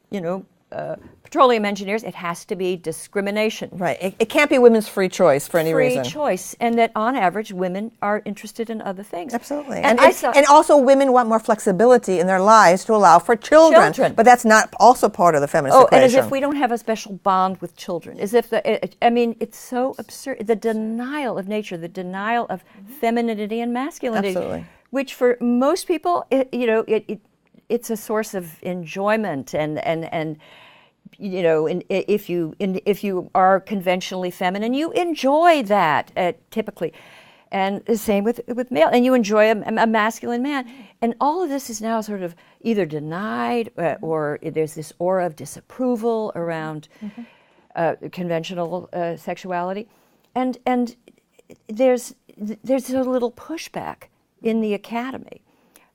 petroleum engineers, it has to be discrimination. Right. It can't be women's free choice for any reason. Free choice, and that on average, women are interested in other things. Absolutely. And also, women want more flexibility in their lives to allow for children. But that's not also part of the feminist equation. And as if we don't have a special bond with children. As if it's so absurd. The denial of nature, the denial of femininity and masculinity. Absolutely. Which for most people, it's a source of enjoyment and if you are conventionally feminine, you enjoy that typically, and the same with male, and you enjoy a masculine man, and all of this is now sort of either denied or there's this aura of disapproval around conventional sexuality, and there's a little pushback in the academy.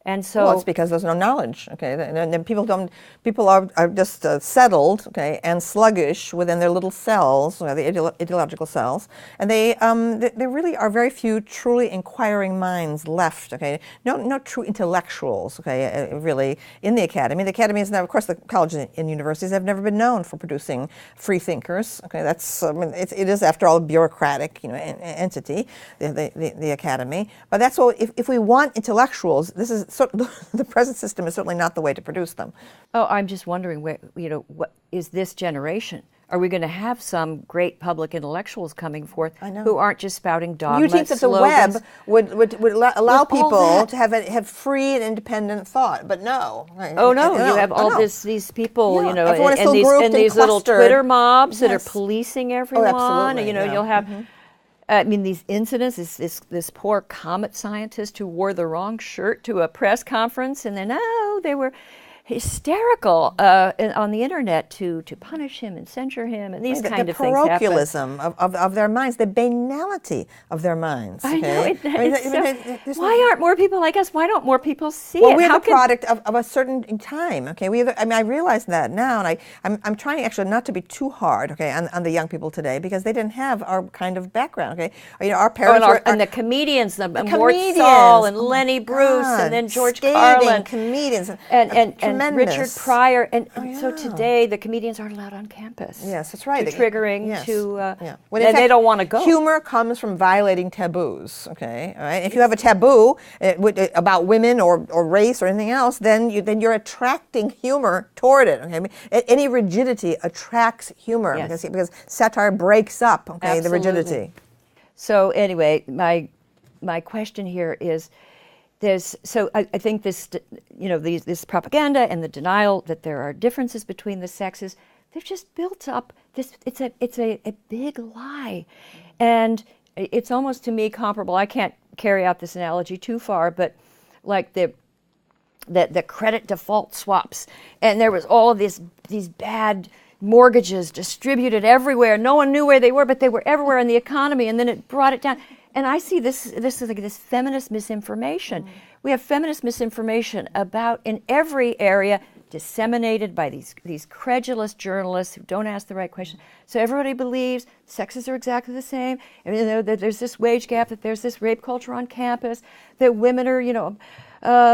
And so, well, it's because there's no knowledge. Okay, and people are just settled, okay, and sluggish within their little cells, the ideological cells, and there really are very few truly inquiring minds left. Okay, no true intellectuals. Okay, really in the academy. The academy is now, of course, the colleges and universities have never been known for producing free thinkers. Okay, it is after all a bureaucratic entity, the academy. But that's what if we want intellectuals, this is. So the present system is certainly not the way to produce them. Oh, I'm just wondering, what is this generation? Are we going to have some great public intellectuals coming forth who aren't just spouting dogma You think that slogans? the web would allow people to have free and independent thought, but no. Oh no, you have these people, and these little Twitter mobs that are policing everyone. Oh, absolutely. You'll have. These incidents, this poor comet scientist who wore the wrong shirt to a press conference, and then, they were hysterical on the internet to punish him and censure him, and these kind of things happen. The parochialism of their minds, the banality of their minds. Okay? I know. Why aren't more people like us? Why don't more people see it? Well, we're the product of a certain time. Okay, I realize that now, and I'm trying actually not to be too hard, okay, on the young people today, because they didn't have our kind of background. Okay, our parents and the comedians, Mort Saul and Lenny Bruce, and then George Carlin, comedians, and Richard Pryor, and so today the comedians aren't allowed on campus. Yes, that's right. Triggering and they don't want to go. Humor comes from violating taboos. Okay, all right. If you have a taboo about women or race or anything else, then you're attracting humor toward it. Okay, any rigidity attracts humor because satire breaks up the rigidity. So anyway, my question here is. I think this propaganda and the denial that there are differences between the sexes, they've just built up this. It's a big lie, and it's almost to me comparable. I can't carry out this analogy too far, but like the credit default swaps, and there was all of these bad mortgages distributed everywhere. No one knew where they were, but they were everywhere in the economy, and then it brought it down. And I see this is like this feminist misinformation. We have feminist misinformation about in every area, disseminated by these credulous journalists who don't ask the right questions, So everybody believes sexes are exactly the same, and that there's this wage gap, that there's this rape culture on campus, that women are,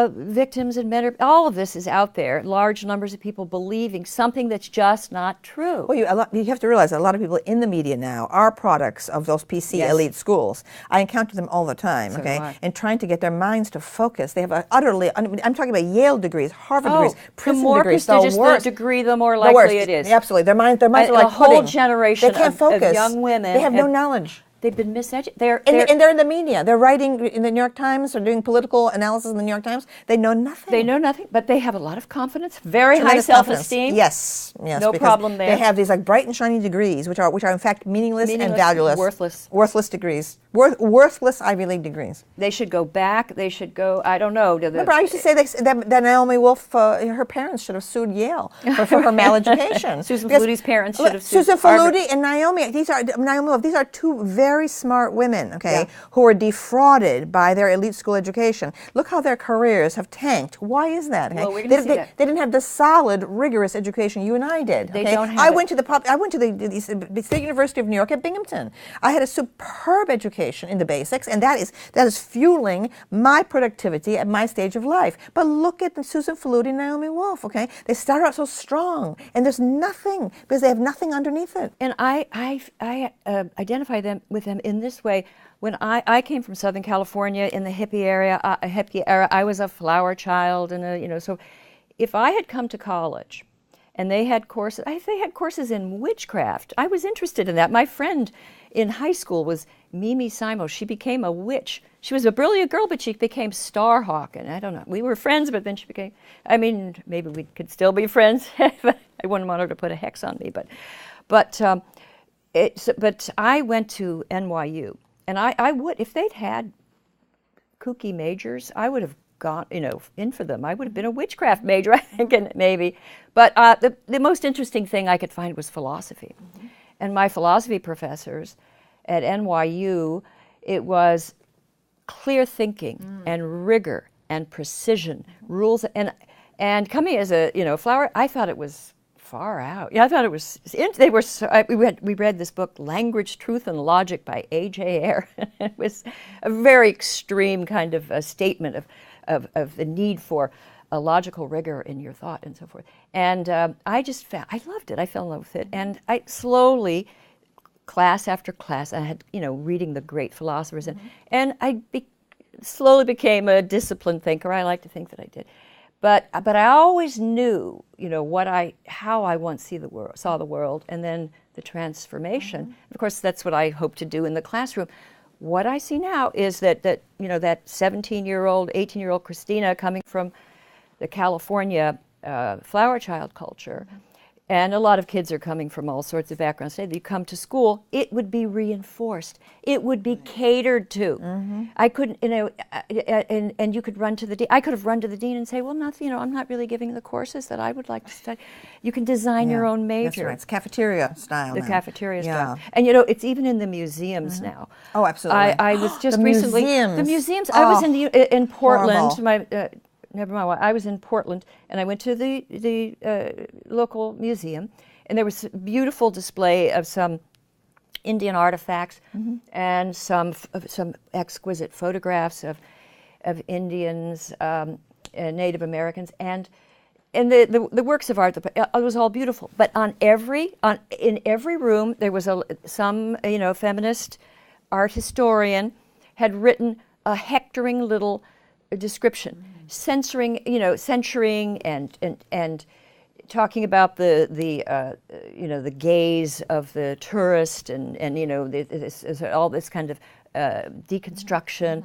victims and men are, all of this is out there. Large numbers of people believing something that's just not true. Well, you have to realize that a lot of people in the media now are products of those PC elite schools. I encounter them all the time, and trying to get their minds to focus. They have I'm talking about Yale degrees, Harvard degrees, Princeton degrees. The more prestigious the degree, the more likely it is. Absolutely. Their minds are like pudding. A whole generation they can't focus. Of young women. They have no knowledge. They've been miseducated. And they're in the media. They're writing in the New York Times or doing political analysis in the New York Times. They know nothing. They know nothing, but they have a lot of confidence, very high self-esteem. Yes. No problem there. They have these like bright and shiny degrees, which are in fact meaningless and valueless. Worthless degrees. Worthless Ivy League degrees. They should go back. They should go, I don't know. Remember, I used to say that Naomi Wolf, her parents should have sued Yale for her maleducation. Susan Faluti's parents should have sued Susan Faluti and Naomi. These are two very smart women, who were defrauded by their elite school education. Look how their careers have tanked. Why is that? Well, we're going to see that. They didn't have the solid, rigorous education you and I did. They don't have I went to the State University of New York at Binghamton. I had a superb education in the basics, and that is fueling my productivity at my stage of life. But look at Susan Faluti and Naomi Wolf, They started out so strong, and there's nothing, because they have nothing underneath it. And I identify with them in this way. When I came from Southern California in the hippie era, I was a flower child, and so if I had come to college and they had courses in witchcraft, I was interested in that. My friend in high school was Mimi Simos. She became a witch. She was a brilliant girl, but she became Starhawk, and I don't know. We were friends, but then she became, maybe we could still be friends. I wouldn't want her to put a hex on me, but I went to NYU, and I would, if they'd had kooky majors, I would have gone, in for them. I would have been a witchcraft major, I think, maybe. But the most interesting thing I could find was philosophy. Mm-hmm. And my philosophy professors at NYU, it was clear thinking and rigor and precision, rules. And coming as a flower, I thought it was far out. Yeah, I thought it was. They were. We read this book, Language, Truth, and Logic by A.J. Ayer. It was a very extreme kind of a statement of the need for a logical rigor in your thought and so forth. And I loved it. I fell in love with it. And I slowly, class after class, I had, reading the great philosophers. And I slowly became a disciplined thinker. I like to think that I did. But I always knew, how I once saw the world, and then the transformation. Mm-hmm. Of course, that's what I hope to do in the classroom. What I see now is that 17-year-old, 18-year-old Christina coming from the California flower child culture, and a lot of kids are coming from all sorts of backgrounds. Say that you come to school, it would be reinforced. It would be catered to. Mm-hmm. I couldn't, and you could run to the dean. I could have run to the dean and say, well, I'm not really giving the courses that I would like to study. You can design your own major. That's right. It's cafeteria style. Cafeteria style. And it's even in the museums now. Oh, absolutely. I was just recently the museums. I was in Portland. Never mind. I was in Portland, and I went to the local museum, and there was a beautiful display of some Indian artifacts and some exquisite photographs of Indians, Native Americans, and the works of art. It was all beautiful. But in every room there was some feminist art historian had written a hectoring little description. Censoring and talking about the gaze of the tourist and all this kind of deconstruction,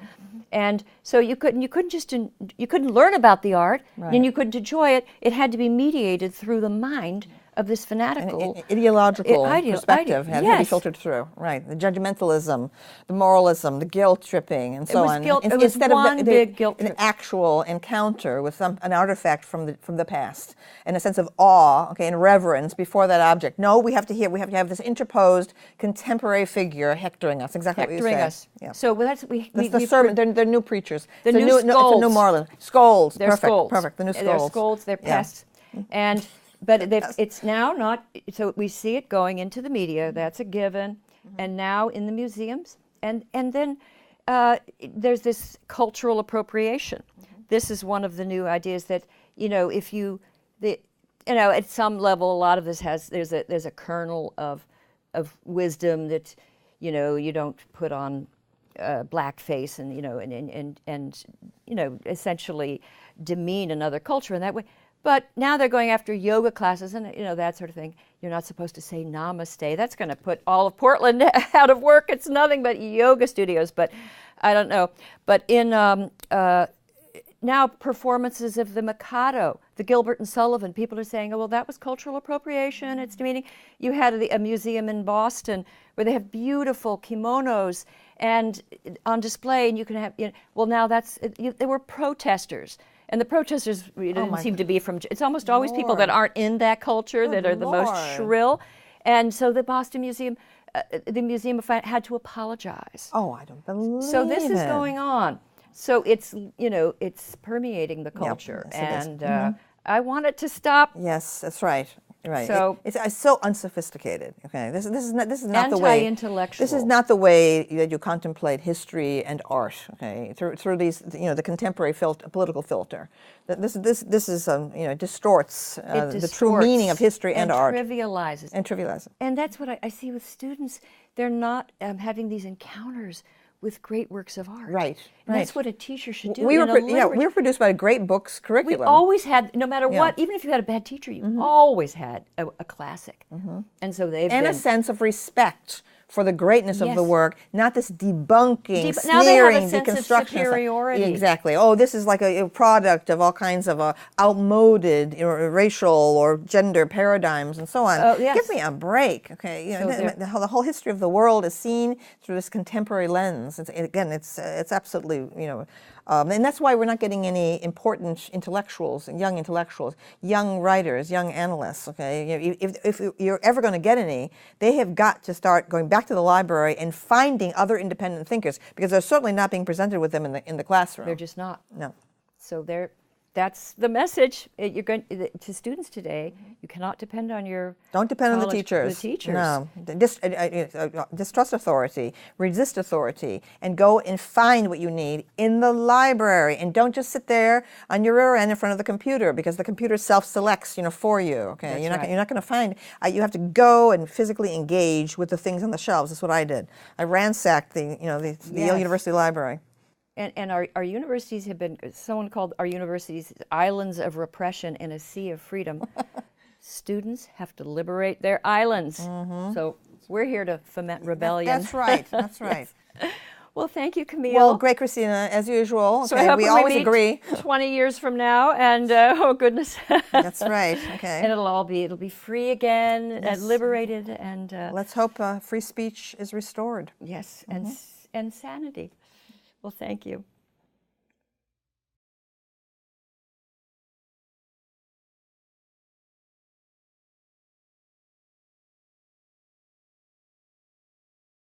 and so you couldn't learn about the art, and you couldn't enjoy it. It had to be mediated through the mind of this fanatical an ideological perspective had to be filtered through, right? The judgmentalism, the moralism, the guilt tripping, and so on. It was one big guilt trip. An actual encounter with an artifact from the past, and a sense of awe, and reverence before that object. No, we have to have this interposed contemporary figure hectoring us. Exactly what you said. Us. Yeah. So that's the sermon. They're new preachers. The new scolds. It's a new Moreland. Scolds. They're perfect. scolds. Perfect. The new scolds. They're scolds. They're pests. But it's now not, so we see it going into the media, that's a given, and now in the museums. And then there's this cultural appropriation. This is one of the new ideas that, if you, at some level, a lot of this there's a kernel of wisdom that, you don't put on blackface and essentially demean another culture in that way. But now they're going after yoga classes and that sort of thing. You're not supposed to say namaste. That's going to put all of Portland out of work. It's nothing but yoga studios. But I don't know. But in now performances of the Mikado, the Gilbert and Sullivan, people are saying, oh, well, that was cultural appropriation. It's demeaning. You had a museum in Boston where they have beautiful kimonos and on display, and you can have. Well, now they were protesters. And the protesters didn't seem to be from, it's almost always people that aren't in that culture that are the most shrill. And so the Boston Museum, the Museum of Fine had to apologize. Oh, I don't believe it. So this is going on. So it's, it's permeating the culture. Yes, and I want it to stop. Yes, that's right. Right. So it's so unsophisticated. Okay. This is not the way. Anti-intellectual. This is not the way that you contemplate history and art. Okay. Through these, the contemporary political filter. This distorts the true meaning of history and art. Trivializes. And trivializes. And that's what I see with students. They're not having these encounters with great works of art. Right. And that's what a teacher should do. We were produced by a great books curriculum. We always had, no matter what, even if you had a bad teacher, you always had a classic. And so they've been... a sense of respect for the greatness of the work, not this debunking, now they have sneering, a sense deconstruction. of superiority. Exactly. Oh, this is like a product of all kinds of outmoded racial or gender paradigms and so on. Give me a break. Okay. The whole history of the world is seen through this contemporary lens. It's absolutely, and that's why we're not getting any important intellectuals and young writers, young analysts. Okay, if you're ever going to get any, they have got to start going back to the library and finding other independent thinkers, because they're certainly not being presented with them in the classroom. They're just not. No. So that's the message you're going to students today. You cannot depend on your don't depend on the teachers. No, distrust authority, resist authority, and go and find what you need in the library. And don't just sit there on your rear end in front of the computer, because the computer self-selects, for you. Okay, that's you're right. You're not going to find. You have to go and physically engage with the things on the shelves. That's what I did. I ransacked the Yale University Library. And our universities have been, someone called our universities islands of repression in a sea of freedom. Students have to liberate their islands. So we're here to foment rebellion. That's right. That's right. Yes. Well, thank you, Camille. Well, great, Christina, as usual. So I hope we always agree. 20 years from now, and oh goodness. That's right. Okay. And it'll be free again, and liberated, and let's hope free speech is restored. Yes, and sanity. Well, thank you.